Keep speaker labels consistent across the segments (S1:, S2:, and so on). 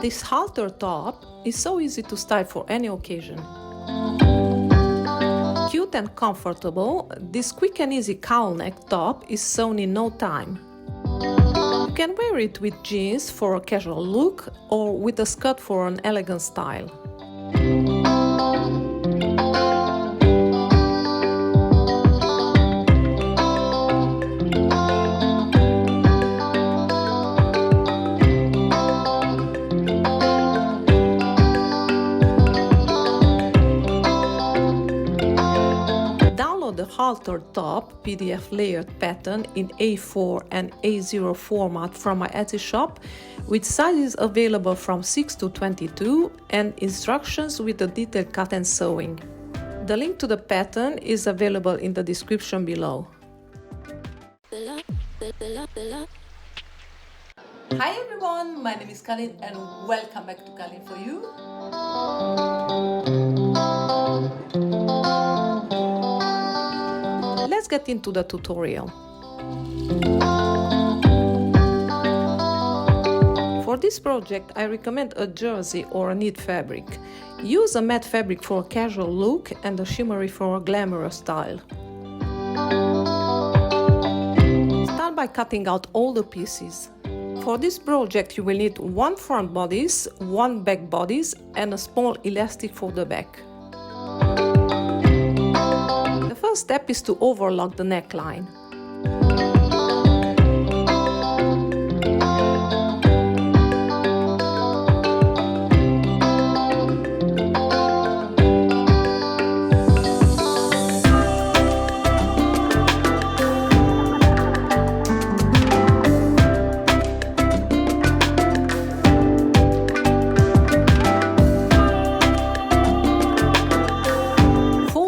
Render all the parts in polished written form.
S1: This halter top is so easy to style for any occasion. Cute and comfortable, this quick and easy cowl neck top is sewn in no time. You can wear it with jeans for a casual look or with a skirt for an elegant style. The Halter top PDF layered pattern in A4 and A0 format from my Etsy shop, with sizes available from 6 to 22 and instructions with the detailed cut and sewing. The link to the pattern is available in the description below. Hi everyone, my name is Kalin and welcome back to Kalin for You. Let's get into the tutorial. For this project, I recommend a jersey or a knit fabric. Use a matte fabric for a casual look and a shimmery for a glamorous style. Start by cutting out all the pieces. For this project, you will need one front bodice, one back bodice, and a small elastic for the back. The first step is to overlock the neckline.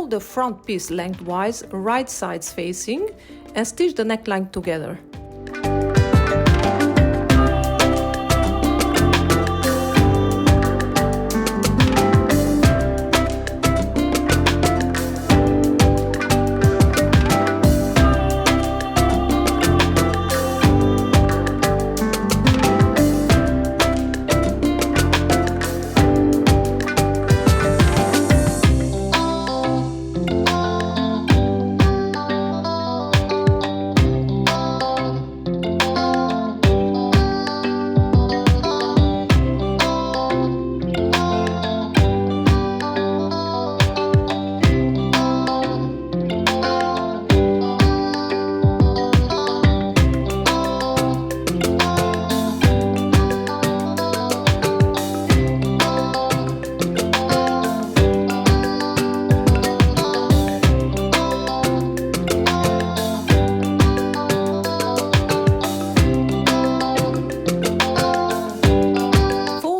S1: The front piece lengthwise, right sides facing, and stitch the neckline together.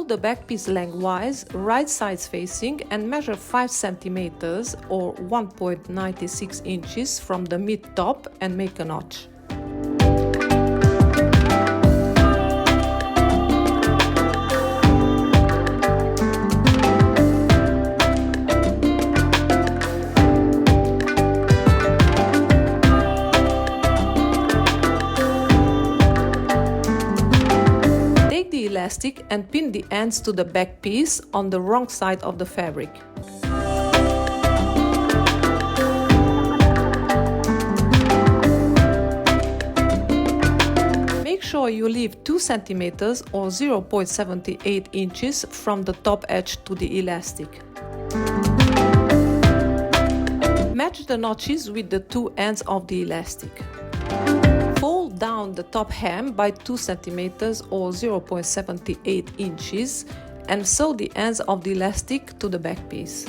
S1: The back piece lengthwise, right sides facing, and measure 5 cm or 1.96 inches from the mid-top and make a notch. Elastic and pin the ends to the back piece on the wrong side of the fabric. Make sure you leave 2 cm or 0.78 inches from the top edge to the elastic. Match the notches with the two ends of the elastic. Fold down the top hem by 2 cm or 0.78 inches and sew the ends of the elastic to the back piece.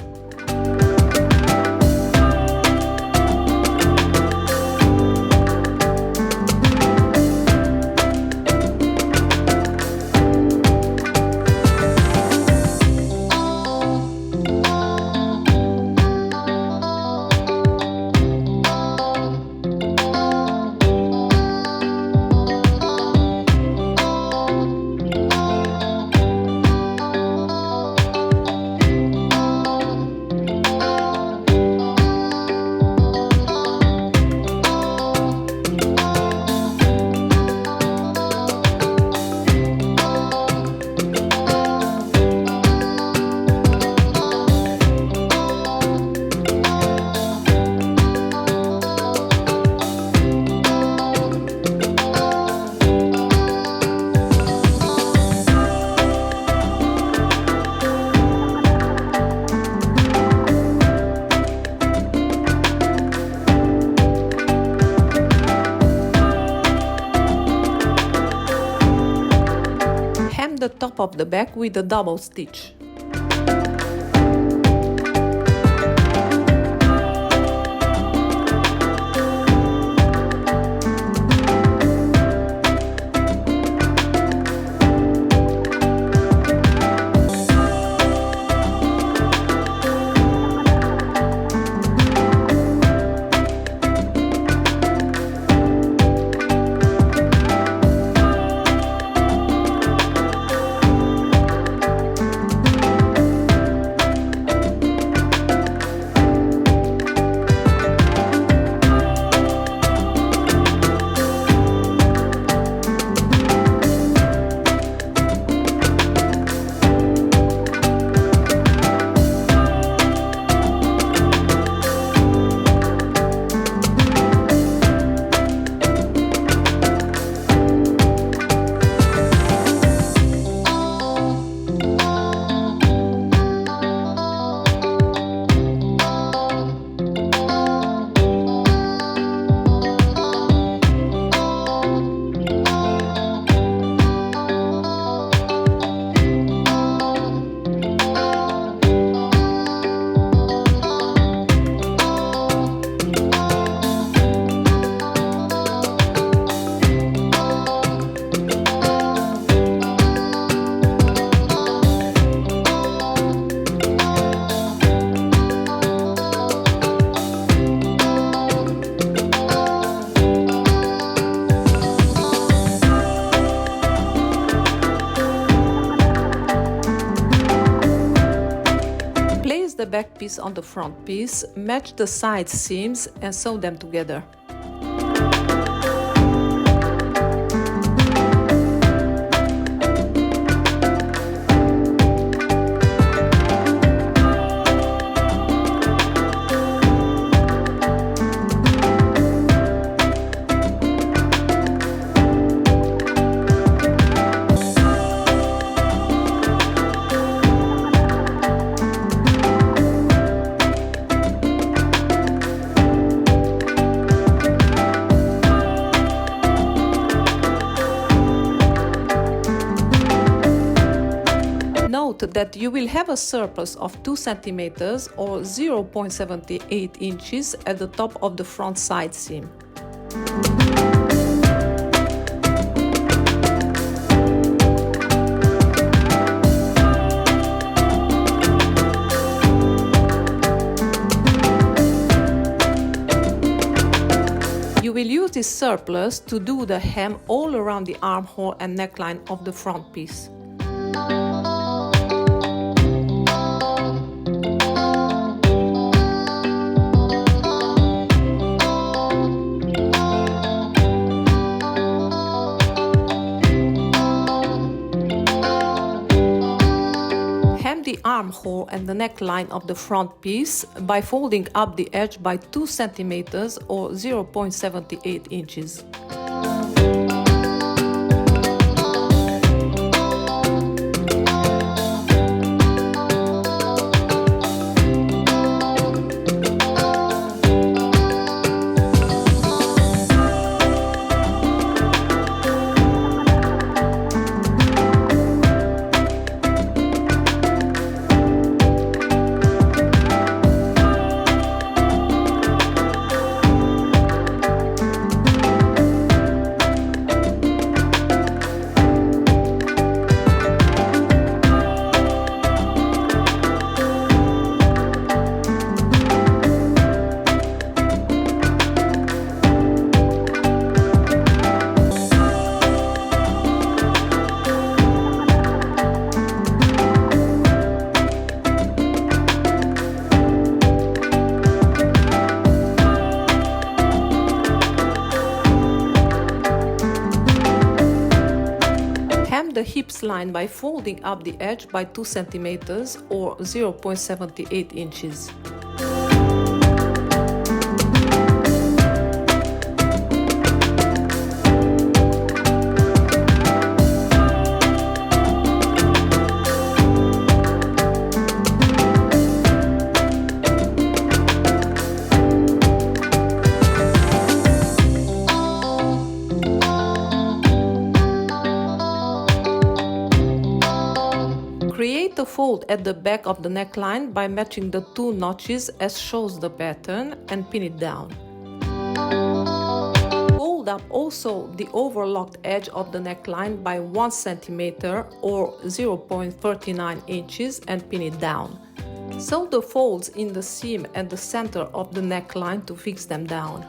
S1: of the back with a double stitch. The back piece on the front piece, match the side seams and sew them together. Note that you will have a surplus of 2 cm or 0.78 inches at the top of the front side seam. You will use this surplus to do the hem all around the armhole and neckline of the front piece. The armhole and the neckline of the front piece by folding up the edge by 2 cm or 0.78 inches. The hips line by folding up the edge by 2 cm or 0.78 inches. fold at the back of the neckline by matching the 2 notches as shows the pattern and pin it down. Fold up also the overlocked edge of the neckline by 1 cm or 0.39 inches and pin it down. Sew the folds in the seam at the center of the neckline to fix them down.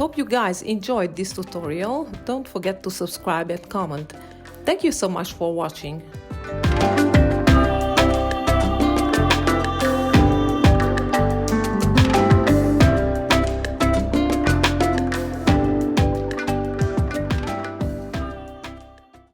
S1: Hope you guys enjoyed this tutorial. Don't forget to subscribe and comment. Thank you so much for watching.